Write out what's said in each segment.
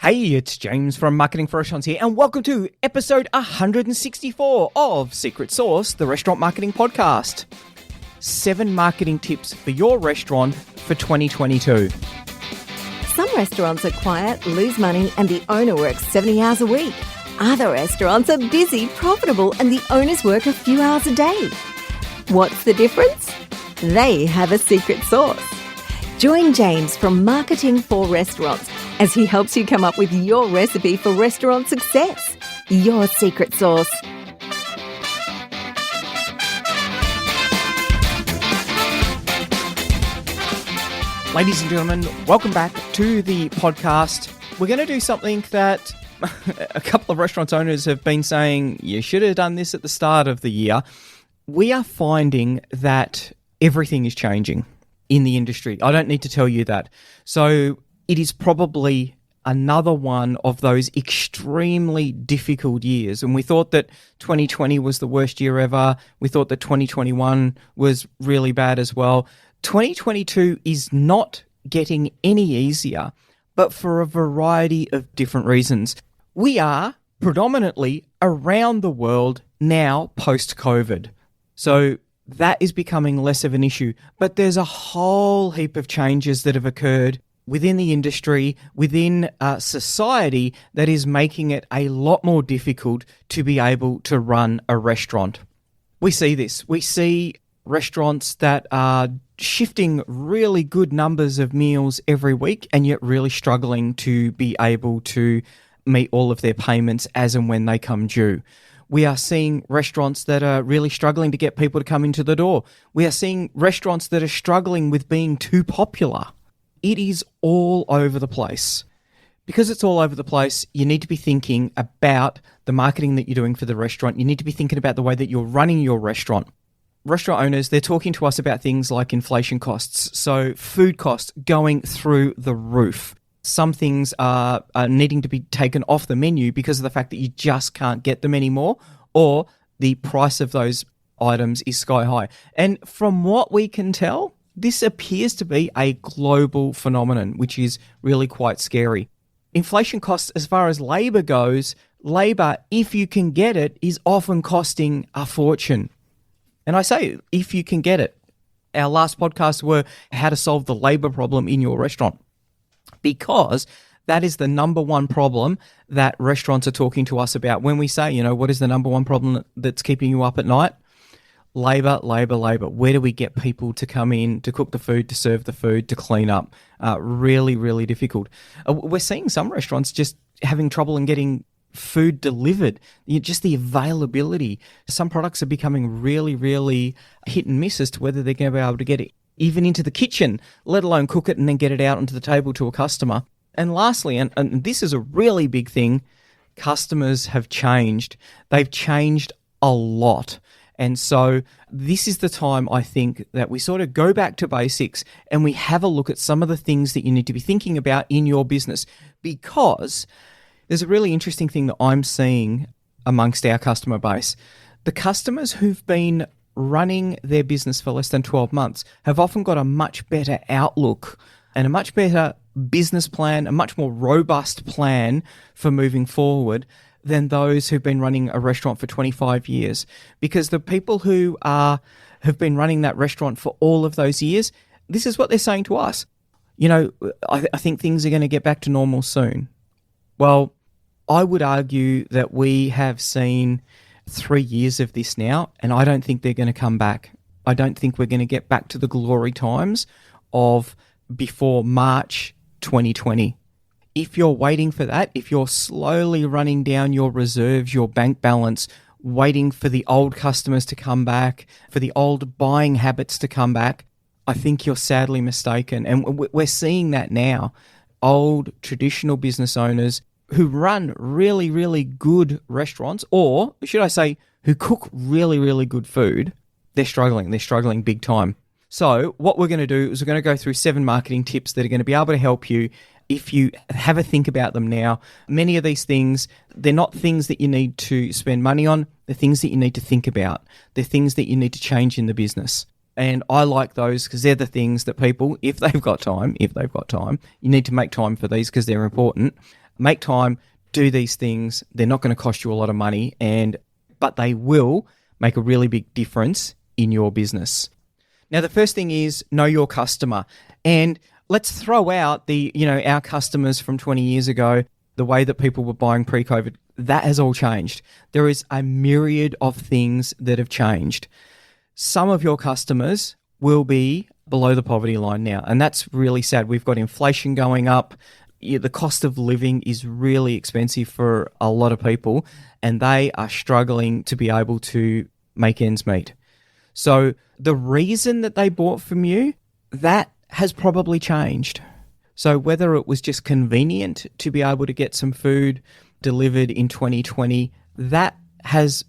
Hey, it's James from Marketing for Restaurants here, and welcome to episode 164 of Secret Sauce, the Restaurant Marketing Podcast. 7 marketing tips for your restaurant for 2022. Some restaurants are quiet, lose money, and the owner works 70 hours a week. Other restaurants are busy, profitable, and the owners work a few hours a day. What's the difference? They have a secret sauce. Join James from Marketing for Restaurants as he helps you come up with your recipe for restaurant success. Your secret sauce. Ladies and gentlemen, welcome back to the podcast. We're going to do something that a couple of restaurant owners have been saying, you should have done this at the start of the year. We are finding that everything is changing in the industry. I don't need to tell you that. So it is probably another one of those extremely difficult years. And we thought that 2020 was the worst year ever. We thought that 2021 was really bad as well. 2022 is not getting any easier, but for a variety of different reasons. We are predominantly around the world now post-COVID. So that is becoming less of an issue. But there's a whole heap of changes that have occurred within the industry, within society, that is making it a lot more difficult to be able to run a restaurant. We see this. We see restaurants that are shifting really good numbers of meals every week and yet really struggling to be able to meet all of their payments as and when they come due. We are seeing restaurants that are really struggling to get people to come into the door. We are seeing restaurants that are struggling with being too popular. It is all over the place. Because it's all over the place, you need to be thinking about the marketing that you're doing for the restaurant. You need to be thinking about the way that you're running your restaurant. Restaurant owners, they're talking to us about things like inflation costs. So food costs going through the roof. Some things are needing to be taken off the menu because of the fact that you just can't get them anymore, or the price of those items is sky high. And from what we can tell, this appears to be a global phenomenon, which is really quite scary. Inflation costs, as far as labor goes, labor, if you can get it, is often costing a fortune. And I say, if you can get it. Our last podcasts were how to solve the labor problem in your restaurant, because that is the number one problem that restaurants are talking to us about. When we say, what is the number one problem that's keeping you up at night? Labor, labor, labor. Where do we get people to come in, to cook the food, to serve the food, to clean up? Really, really difficult. We're seeing some restaurants just having trouble in getting food delivered. Just the availability. Some products are becoming really, really hit and miss as to whether they're going to be able to get it even into the kitchen, let alone cook it and then get it out onto the table to a customer. And lastly, and this is a really big thing, customers have changed. They've changed a lot. And so this is the time, I think, that we sort of go back to basics and we have a look at some of the things that you need to be thinking about in your business, because there's a really interesting thing that I'm seeing amongst our customer base. The customers who've been running their business for less than 12 months have often got a much better outlook and a much better business plan, a much more robust plan for moving forward than those who've been running a restaurant for 25 years. Because the people who have been running that restaurant for all of those years, this is what they're saying to us. I think things are going to get back to normal soon. Well, I would argue that we have seen 3 years of this now, and I don't think they're going to come back. I don't think we're going to get back to the glory times of before March 2020. If you're waiting for that, if you're slowly running down your reserves, your bank balance, waiting for the old customers to come back, for the old buying habits to come back, I think you're sadly mistaken. And we're seeing that now. Old traditional business owners who run really, really good restaurants, or should I say, who cook really, really good food, they're struggling. They're struggling big time. So what we're going to do is we're going to go through 7 marketing tips that are going to be able to help you if you have a think about them now. Many of these things, they're not things that you need to spend money on. They're things that you need to think about. They're things that you need to change in the business. And I like those because they're the things that people, if they've got time, you need to make time for these because they're important. make time, do these things. They're not going to cost you a lot of money, but they will make a really big difference in your business. Now, the first thing is know your customer. And let's throw out our customers from 20 years ago, the way that people were buying pre-COVID. That has all changed. There is a myriad of things that have changed. Some of your customers will be below the poverty line now, and that's really sad. We've got inflation going up. The cost of living is really expensive for a lot of people, and they are struggling to be able to make ends meet. So the reason that they bought from you, that has probably changed. So whether it was just convenient to be able to get some food delivered in 2020, that has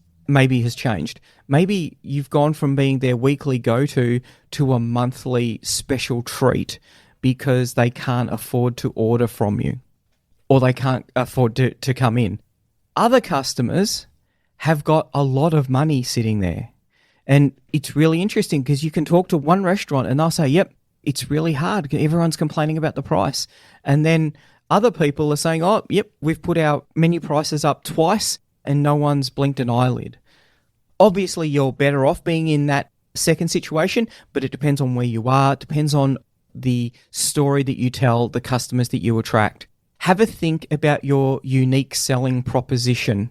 changed. Maybe you've gone from being their weekly go-to to a monthly special treat because they can't afford to order from you or they can't afford to come in. Other customers have got a lot of money sitting there. And it's really interesting because you can talk to one restaurant and they'll say, yep, it's really hard. Everyone's complaining about the price. And then other people are saying, oh, yep, we've put our menu prices up twice and no one's blinked an eyelid. Obviously, you're better off being in that second situation, but it depends on where you are. It depends on the story that you tell, the customers that you attract. Have a think about your unique selling proposition.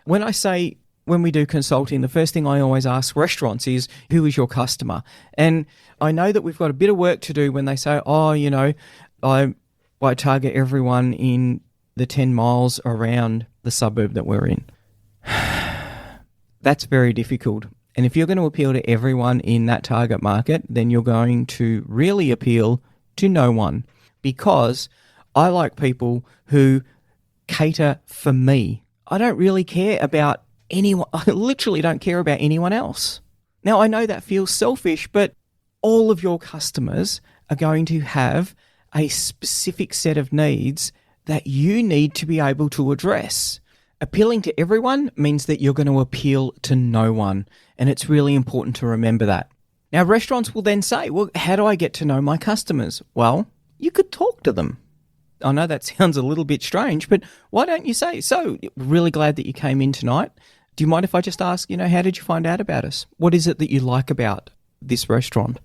When we do consulting, the first thing I always ask restaurants is, who is your customer? And I know that we've got a bit of work to do when they say, I target everyone in the 10 miles around the suburb that we're in. That's very difficult. And if you're going to appeal to everyone in that target market, then you're going to really appeal to no one, because I like people who cater for me. I don't really care about anyone. I literally don't care about anyone else. Now, I know that feels selfish, but all of your customers are going to have a specific set of needs that you need to be able to address. Appealing to everyone means that you're going to appeal to no one, and it's really important to remember that. Now, restaurants will then say, well, how do I get to know my customers? Well, you could talk to them. I know that sounds a little bit strange, but why don't you say, so, really glad that you came in tonight. Do you mind if I just ask, how did you find out about us? What is it that you like about this restaurant?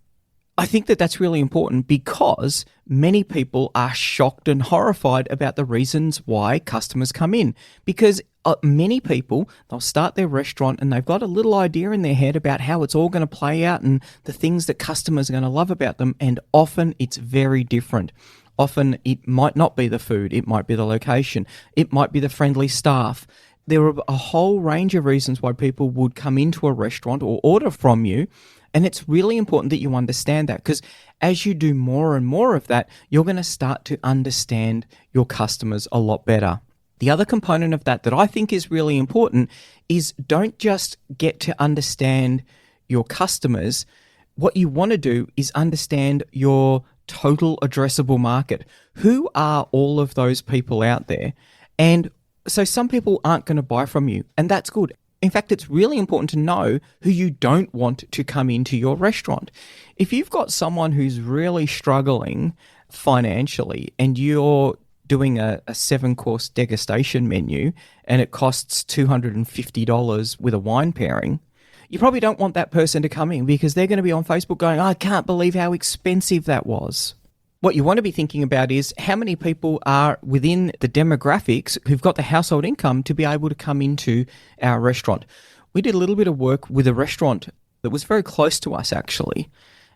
I think that that's really important because many people are shocked and horrified about the reasons why customers come in. Because many people, they'll start their restaurant and they've got a little idea in their head about how it's all going to play out and the things that customers are going to love about them. And often it's very different. Often it might not be the food. It might be the location. It might be the friendly staff. There are a whole range of reasons why people would come into a restaurant or order from you. And it's really important that you understand that, because as you do more and more of that, you're going to start to understand your customers a lot better. The other component of that I think is really important is don't just get to understand your customers. What you want to do is understand your total addressable market. Who are all of those people out there? And so some people aren't going to buy from you, and that's good. In fact, it's really important to know who you don't want to come into your restaurant. If you've got someone who's really struggling financially and you're doing a 7-course degustation menu and it costs $250 with a wine pairing, you probably don't want that person to come in because they're going to be on Facebook going, I can't believe how expensive that was. What you want to be thinking about is how many people are within the demographics who've got the household income to be able to come into our restaurant. We did a little bit of work with a restaurant that was very close to us, actually.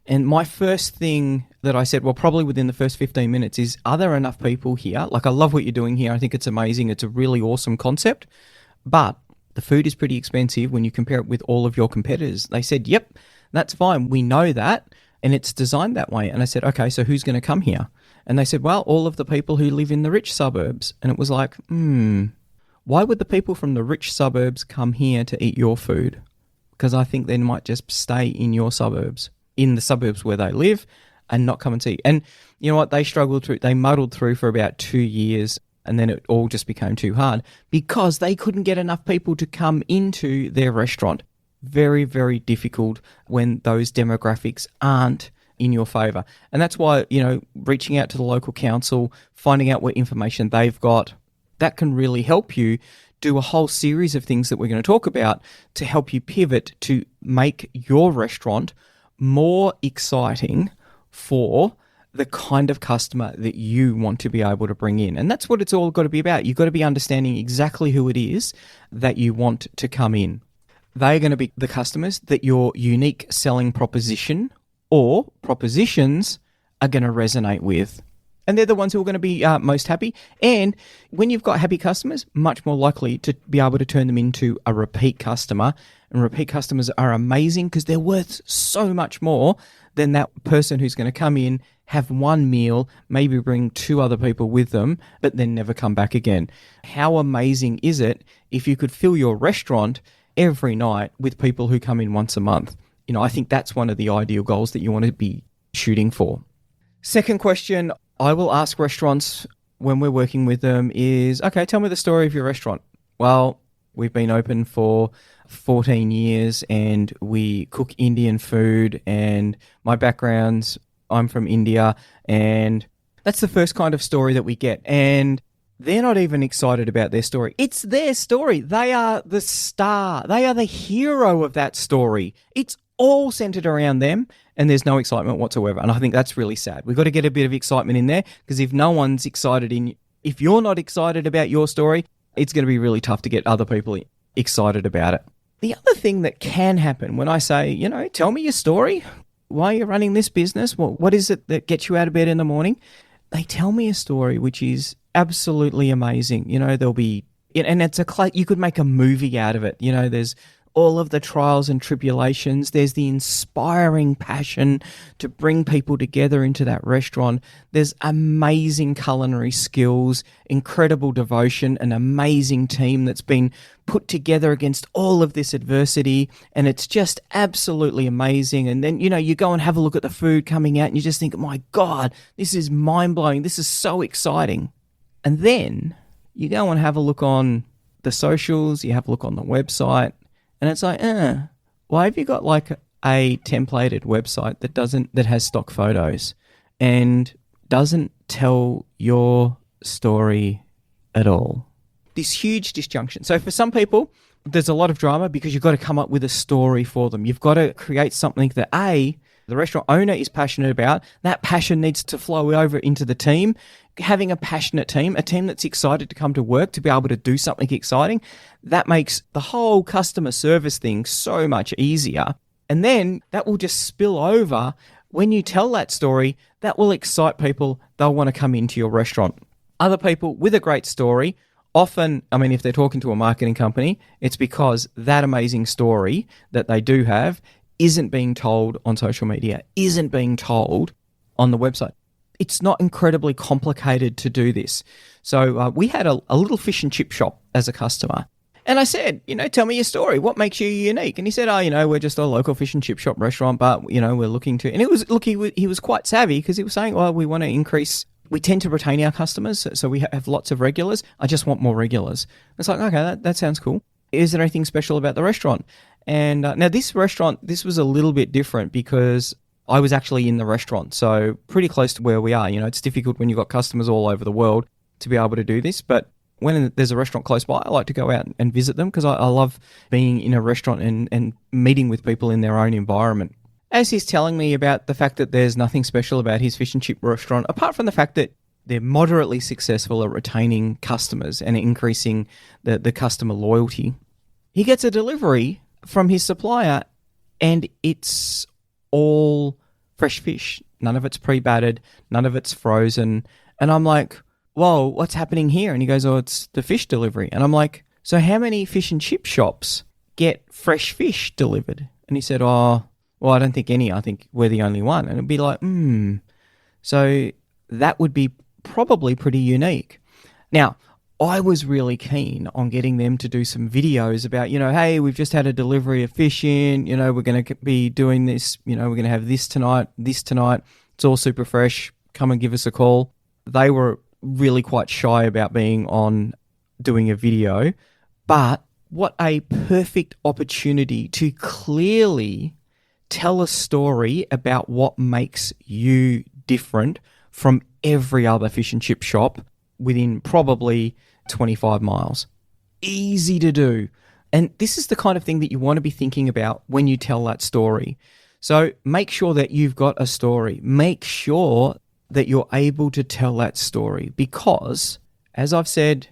And my first thing that I said, well, probably within the first 15 minutes is, are there enough people here? Like, I love what you're doing here. I think it's amazing. It's a really awesome concept. But the food is pretty expensive when you compare it with all of your competitors. They said, yep, that's fine. We know that. And it's designed that way. And I said, okay, so who's going to come here? And they said, well, all of the people who live in the rich suburbs. And it was like, why would the people from the rich suburbs come here to eat your food? Because I think they might just stay in your suburbs, in the suburbs where they live, and not come and see. And you know what? They muddled through for about 2 years, and then it all just became too hard because they couldn't get enough people to come into their restaurant. Very, very difficult when those demographics aren't in your favor. And that's why, reaching out to the local council, finding out what information they've got, that can really help you do a whole series of things that we're going to talk about to help you pivot to make your restaurant more exciting for the kind of customer that you want to be able to bring in. And that's what it's all got to be about. You've got to be understanding exactly who it is that you want to come in. They're going to be the customers that your unique selling proposition or propositions are going to resonate with. And they're the ones who are going to be most happy. And when you've got happy customers, much more likely to be able to turn them into a repeat customer. And repeat customers are amazing because they're worth so much more than that person who's going to come in, have one meal, maybe bring 2 other people with them, but then never come back again. How amazing is it if you could fill your restaurant every night with people who come in once a month? I think that's one of the ideal goals that you want to be shooting for. Second question I will ask restaurants when we're working with them is, okay, tell me the story of your restaurant. Well, we've been open for 14 years and we cook Indian food, and my background's, I'm from India, and that's the first kind of story that we get. And they're not even excited about their story. It's their story. They are the star. They are the hero of that story. It's all centered around them, and there's no excitement whatsoever. And I think that's really sad. We've got to get a bit of excitement in there, because if no one's excited if you're not excited about your story, it's going to be really tough to get other people excited about it. The other thing that can happen when I say, tell me your story. Why are you running this business? What is it that gets you out of bed in the morning? They tell me a story which is absolutely amazing. There'll be, and it's you could make a movie out of it. There's all of the trials and tribulations. There's the inspiring passion to bring people together into that restaurant. There's amazing culinary skills, incredible devotion, an amazing team that's been put together against all of this adversity, and it's just absolutely amazing. And then, you go and have a look at the food coming out and you just think, my God, this is mind-blowing. This is so exciting. And then you go and have a look on the socials, you have a look on the website, and it's like, why have you got like a templated website that has stock photos and doesn't tell your story at all? This huge disjunction. So for some people, there's a lot of drama because you've got to come up with a story for them. You've got to create something that the restaurant owner is passionate about. That passion needs to flow over into the team. Having a passionate team, a team that's excited to come to work, to be able to do something exciting, that makes the whole customer service thing so much easier. And then that will just spill over. When you tell that story, that will excite people. They'll want to come into your restaurant. Other people with a great story, often, if they're talking to a marketing company, it's because that amazing story that they do have isn't being told on social media, isn't being told on the website. It's not incredibly complicated to do this. So we had a little fish and chip shop as a customer. And I said, tell me your story. What makes you unique? And he said, we're just a local fish and chip shop restaurant, but, we're looking to... And it was, he was quite savvy because he was saying, we want to increase... We tend to retain our customers, so we have lots of regulars. I just want more regulars. It's like, okay, that sounds cool. Is there anything special about the restaurant? And now this restaurant, this was a little bit different because I was actually in the restaurant, so pretty close to where we are. It's difficult when you've got customers all over the world to be able to do this, but when there's a restaurant close by, I like to go out and visit them because I love being in a restaurant and meeting with people in their own environment. As he's telling me about the fact that there's nothing special about his fish and chip restaurant, apart from the fact that they're moderately successful at retaining customers and increasing the customer loyalty, he gets a delivery from his supplier and it's all fresh fish. None of it's pre-battered, none of it's frozen. And I'm like, whoa, what's happening here? And he goes, it's the fish delivery. And I'm like, so how many fish and chip shops get fresh fish delivered? And he said, well, I don't think any. I think we're the only one. And it'd be like, So that would be probably pretty unique. Now, I was really keen on getting them to do some videos about, hey, we've just had a delivery of fish in, we're going to be doing this, we're going to have this tonight. It's all super fresh. Come and give us a call. They were really quite shy about being on doing a video, but what a perfect opportunity to clearly tell a story about what makes you different from every other fish and chip shop within probably 25 miles. Easy to do. And this is the kind of thing that you want to be thinking about when you tell that story. So make sure that you've got a story. Make sure that you're able to tell that story because, as I've said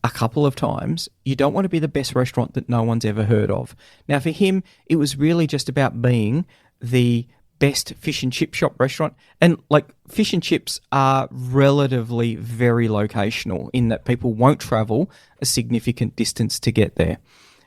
a couple of times, you don't want to be the best restaurant that no one's ever heard of. Now, for him, it was really just about being the best fish and chip shop restaurant. And like fish and chips are relatively very locational in that people won't travel a significant distance to get there.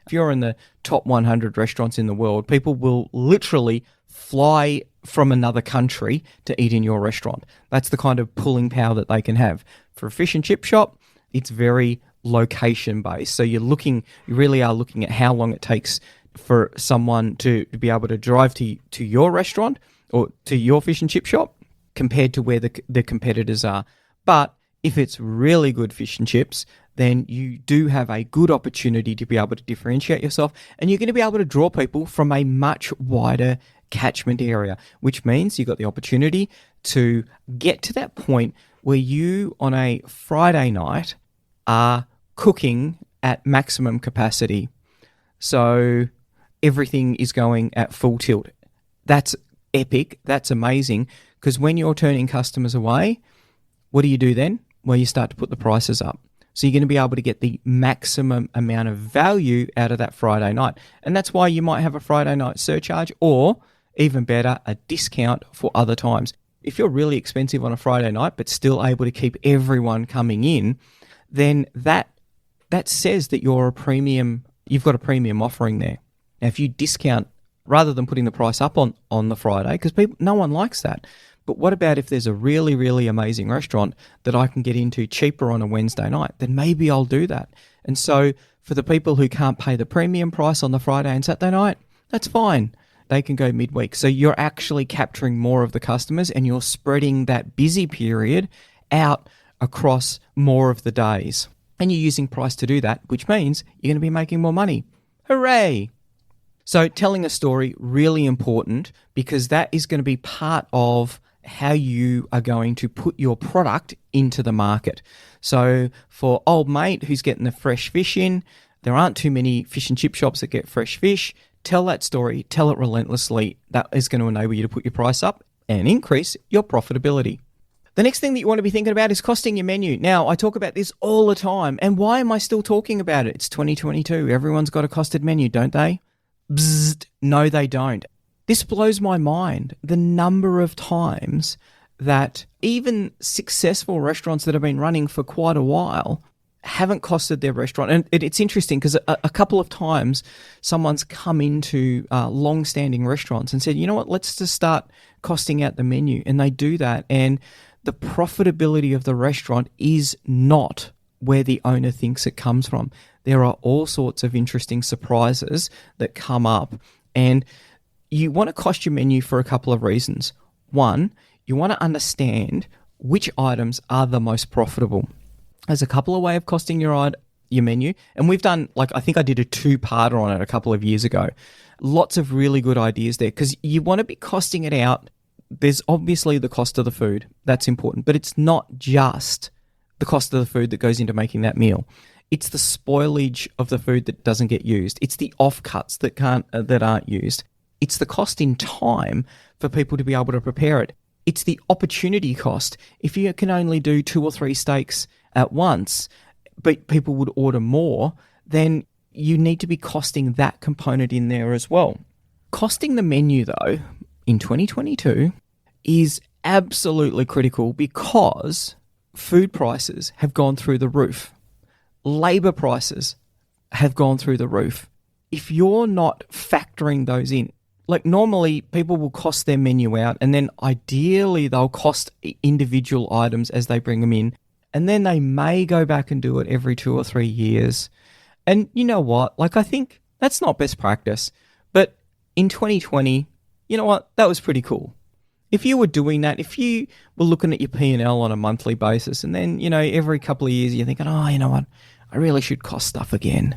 If you're in the top 100 restaurants in the world, people will literally fly from another country to eat in your restaurant. That's the kind of pulling power that they can have. For a fish and chip shop, it's very location based. So you really are looking at how long it takes for someone to be able to drive to your restaurant or to your fish and chip shop compared to where the competitors are. But if it's really good fish and chips, then you do have a good opportunity to be able to differentiate yourself, and you're going to be able to draw people from a much wider catchment area, which means you've got the opportunity to get to that point where you, on a Friday night, are cooking at maximum capacity. So everything is going at full tilt. That's epic. That's amazing. Because when you're turning customers away, what do you do then? Well, you start to put the prices up. So you're going to be able to get the maximum amount of value out of that Friday night. And that's why you might have a Friday night surcharge or, even better, a discount for other times. If you're really expensive on a Friday night but still able to keep everyone coming in, then that says that you've got a premium offering there. Now, if you discount rather than putting the price up on the Friday, because no one likes that. But what about if there's a really, really amazing restaurant that I can get into cheaper on a Wednesday night? Then maybe I'll do that. And so for the people who can't pay the premium price on the Friday and Saturday night, that's fine. They can go midweek. So you're actually capturing more of the customers and you're spreading that busy period out across more of the days. And you're using price to do that, which means you're going to be making more money. Hooray! So telling a story, really important, because that is going to be part of how you are going to put your product into the market. So for old mate who's getting the fresh fish in, there aren't too many fish and chip shops that get fresh fish. Tell that story, tell it relentlessly. That is going to enable you to put your price up and increase your profitability. The next thing that you want to be thinking about is costing your menu. Now, I talk about this all the time, and why am I still talking about it? It's 2022. Everyone's got a costed menu, don't they? Bzzzt. No, they don't. This blows my mind, the number of times that even successful restaurants that have been running for quite a while haven't costed their restaurant. And it's interesting because a couple of times someone's come into long-standing restaurants and said, you know what, let's just start costing out the menu. And they do that. And the profitability of the restaurant is not where the owner thinks it comes from. There are all sorts of interesting surprises that come up. And you want to cost your menu for a couple of reasons. One, you want to understand which items are the most profitable. There's a couple of ways of costing your menu. And we've done, I think I did a 2-parter on it a couple of years ago. Lots of really good ideas there because you want to be costing it out. There's obviously the cost of the food. That's important. But it's not just the cost of the food that goes into making that meal. It's the spoilage of the food that doesn't get used. It's the offcuts that aren't used. It's the cost in time for people to be able to prepare it. It's the opportunity cost. If you can only do 2 or 3 steaks at once, but people would order more, then you need to be costing that component in there as well. Costing the menu, though, in 2022 is absolutely critical because food prices have gone through the roof. Labor prices have gone through the roof. If you're not factoring those in, normally people will cost their menu out and then ideally they'll cost individual items as they bring them in. And then they may go back and do it every 2 or 3 years. And you know what? I think that's not best practice. But in 2020, you know what? That was pretty cool. If you were doing that, if you were looking at your P&L on a monthly basis and then, every couple of years you're thinking, oh, you know what? I really should cost stuff again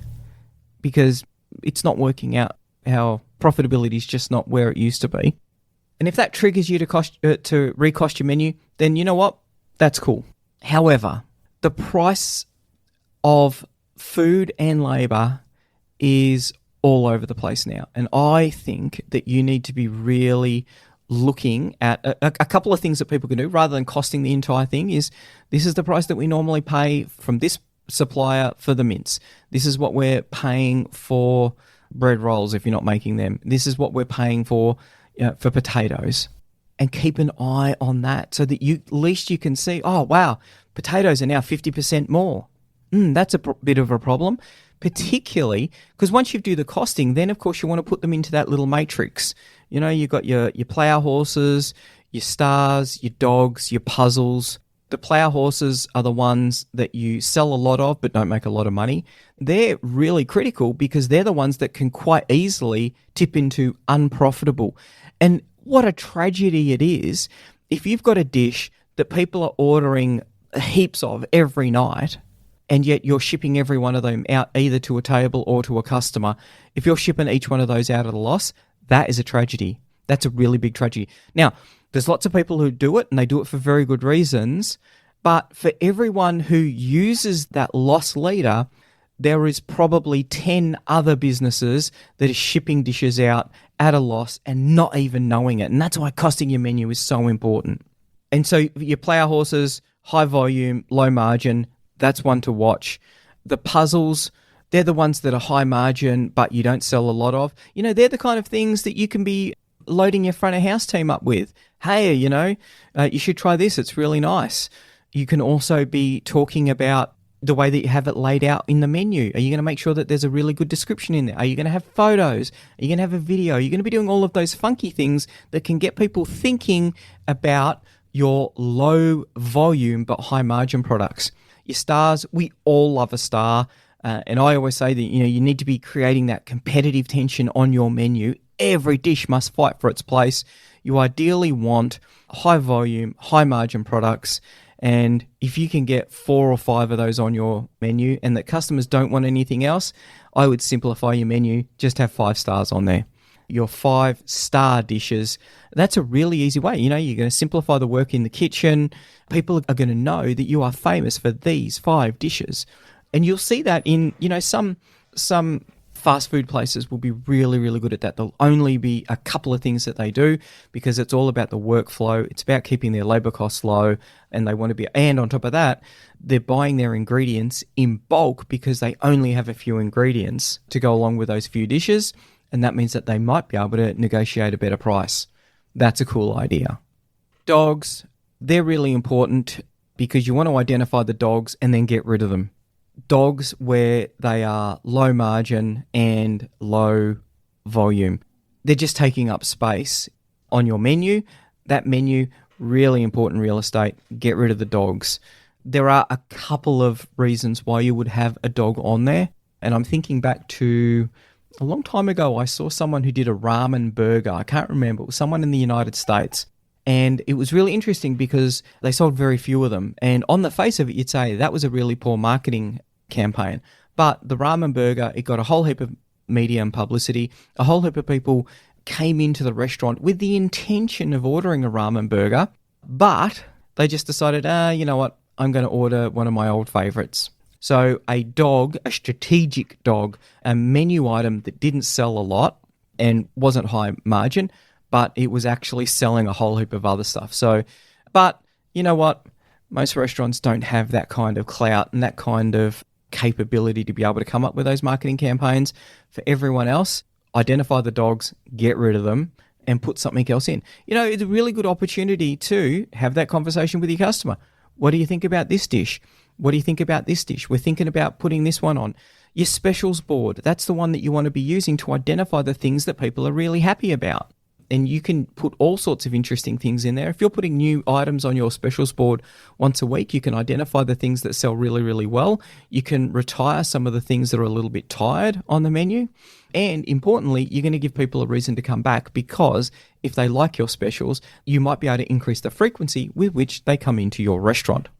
because it's not working out. How profitability is just not where it used to be. And if that triggers you to recost your menu, then you know what? That's cool. However, the price of food and labor is all over the place now. And I think that you need to be really looking at a couple of things that people can do rather than costing the entire thing. Is this is the price that we normally pay from this supplier for the mince. This is what we're paying for bread rolls if you're not making them. This is what we're paying for potatoes. And keep an eye on that so that at least you can see, oh, wow, potatoes are now 50% more. That's a bit of a problem, particularly because once you do the costing, then, of course, you want to put them into that little matrix. You know, you've got your plough horses, your stars, your dogs, your puzzles. The plough horses are the ones that you sell a lot of but don't make a lot of money. They're really critical because they're the ones that can quite easily tip into unprofitable. And what a tragedy it is if you've got a dish that people are ordering heaps of every night and yet you're shipping every one of them out either to a table or to a customer. If you're shipping each one of those out at a loss, that is a tragedy. That's a really big tragedy. Now, there's lots of people who do it and they do it for very good reasons, but for everyone who uses that loss leader, there is probably 10 other businesses that are shipping dishes out at a loss and not even knowing it. And that's why costing your menu is so important. And so your plough horses, high volume, low margin, that's one to watch. The puzzles, they're the ones that are high margin, but you don't sell a lot of. You know, they're the kind of things that you can be loading your front of house team up with. Hey, you should try this. It's really nice. You can also be talking about the way that you have it laid out in the menu. Are you going to make sure that there's a really good description in there? Are you going to have photos? Are you going to have a video? Are you going to be doing all of those funky things that can get people thinking about your low volume but high margin products? Your stars, we all love a star. And I always say that, you need to be creating that competitive tension on your menu. Every dish must fight for its place. You ideally want high volume, high margin products. And if you can get 4 or 5 of those on your menu and that customers don't want anything else, I would simplify your menu. Just have 5 stars on there. Your 5-star dishes, that's a really easy way. You're going to simplify the work in the kitchen. People are going to know that you are famous for these 5 dishes. And you'll see that in, some fast food places will be really, really good at that. There'll only be a couple of things that they do because it's all about the workflow. It's about keeping their labor costs low, and they want to be, and on top of that, they're buying their ingredients in bulk because they only have a few ingredients to go along with those few dishes, and that means that they might be able to negotiate a better price. That's a cool idea. Dogs, they're really important because you want to identify the dogs and then get rid of them. Dogs where they are low margin and low volume, they're just taking up space on your menu. That menu, really important real estate. Get rid of the dogs. There are a couple of reasons why you would have a dog on there. And I'm thinking back to a long time ago, I saw someone who did a ramen burger. I can't remember. It was someone in the United States. And it was really interesting because they sold very few of them. And on the face of it, you'd say that was a really poor marketing campaign. But the ramen burger, it got a whole heap of media and publicity. A whole heap of people came into the restaurant with the intention of ordering a ramen burger, but they just decided, you know what, I'm going to order one of my old favorites. So a dog, a strategic dog, a menu item that didn't sell a lot and wasn't high margin, but it was actually selling a whole heap of other stuff. So, but you know what? Most restaurants don't have that kind of clout and that kind of capability to be able to come up with those marketing campaigns. For everyone else, identify the dogs, get rid of them, and put something else in. It's a really good opportunity to have that conversation with your customer. What do you think about this dish? What do you think about this dish? We're thinking about putting this one on. Your specials board, that's the one that you want to be using to identify the things that people are really happy about. And you can put all sorts of interesting things in there. If you're putting new items on your specials board once a week, you can identify the things that sell really, really well. You can retire some of the things that are a little bit tired on the menu. And importantly, you're going to give people a reason to come back because if they like your specials, you might be able to increase the frequency with which they come into your restaurant.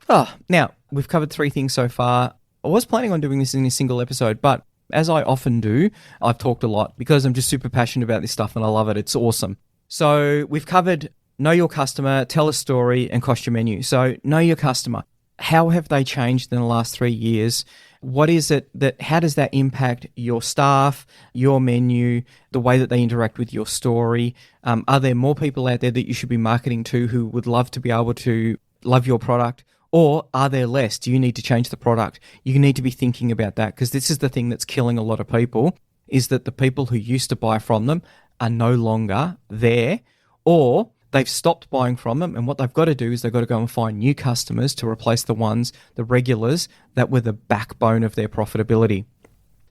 Now, we've covered 3 things so far. I was planning on doing this in a single episode, but as I often do, I've talked a lot because I'm just super passionate about this stuff and I love it. It's awesome. So we've covered know your customer, tell a story, and cost your menu. So know your customer. How have they changed in the last 3 years? What is it how does that impact your staff, your menu, the way that they interact with your story? Are there more people out there that you should be marketing to who would love to be able to love your product? Or are there less? Do you need to change the product? You need to be thinking about that, because this is the thing that's killing a lot of people, is that the people who used to buy from them are no longer there, or they've stopped buying from them, and what they've got to do is they've got to go and find new customers to replace the regulars that were the backbone of their profitability.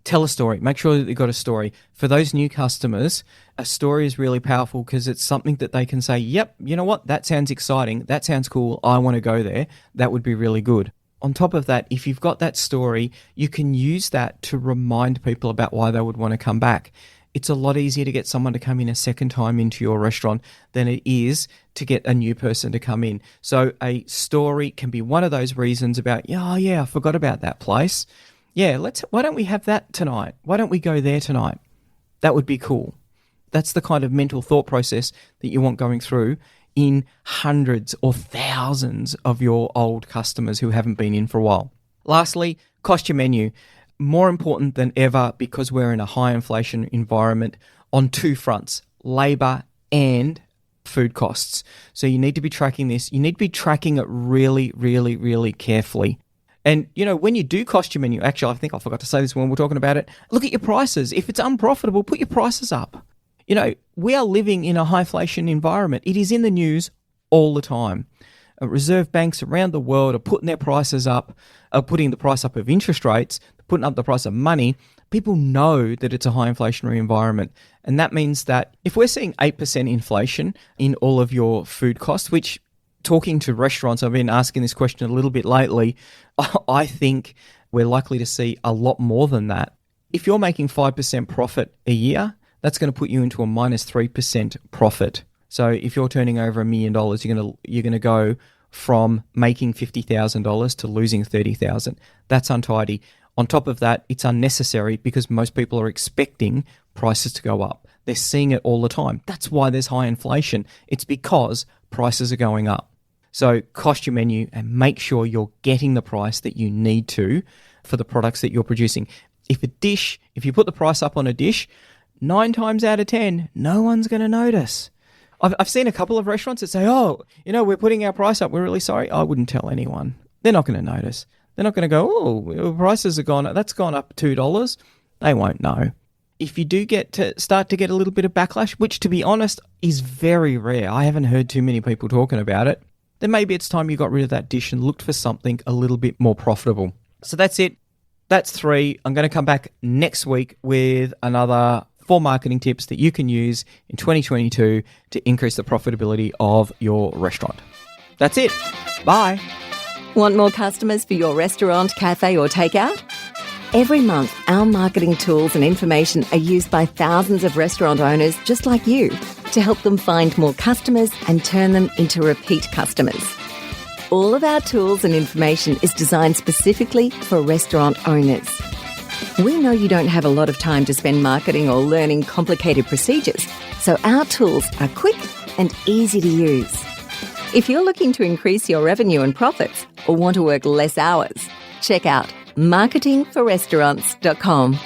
Tell a story. Make sure that you've got a story. For those new customers, a story is really powerful because it's something that they can say, yep, you know what? That sounds exciting. That sounds cool. I want to go there. That would be really good. On top of that, if you've got that story, you can use that to remind people about why they would want to come back. It's a lot easier to get someone to come in a second time into your restaurant than it is to get a new person to come in. So a story can be one of those reasons about, I forgot about that place. Yeah, why don't we have that tonight? Why don't we go there tonight? That would be cool. That's the kind of mental thought process that you want going through in hundreds or thousands of your old customers who haven't been in for a while. Lastly, cost your menu. More important than ever, because we're in a high inflation environment on two fronts, labor and food costs. So you need to be tracking this. You need to be tracking it really, really, really carefully. And, when you do cost your menu, actually, I think I forgot to say this when we're talking about it, look at your prices. If it's unprofitable, put your prices up. We are living in a high inflation environment. It is in the news all the time. Reserve banks around the world are putting their prices up, putting the price up of interest rates, putting up the price of money. People know that it's a high inflationary environment. And that means that if we're seeing 8% inflation in all of your food costs, which, talking to restaurants, I've been asking this question a little bit lately, I think we're likely to see a lot more than that. If you're making 5% profit a year, that's going to put you into a minus 3% profit. So if you're turning over $1 million, you're going to go from making $50,000 to losing $30,000. That's untidy. On top of that, it's unnecessary because most people are expecting prices to go up. They're seeing it all the time. That's why there's high inflation. It's because prices are going up. So cost your menu and make sure you're getting the price that you need to for the products that you're producing. If you put the price up on a dish, 9 times out of 10, no one's going to notice. I've seen a couple of restaurants that say, we're putting our price up. We're really sorry. I wouldn't tell anyone. They're not going to notice. They're not going to go, prices are gone. That's gone up $2. They won't know. If you do start to get a little bit of backlash, which to be honest is very rare, I haven't heard too many people talking about it, then maybe it's time you got rid of that dish and looked for something a little bit more profitable. So that's it. That's 3. I'm going to come back next week with another 4 marketing tips that you can use in 2022 to increase the profitability of your restaurant. That's it. Bye. Want more customers for your restaurant, cafe or takeout? Every month, our marketing tools and information are used by thousands of restaurant owners just like you to help them find more customers and turn them into repeat customers. All of our tools and information is designed specifically for restaurant owners. We know you don't have a lot of time to spend marketing or learning complicated procedures, so our tools are quick and easy to use. If you're looking to increase your revenue and profits or want to work less hours, check out marketingforrestaurants.com.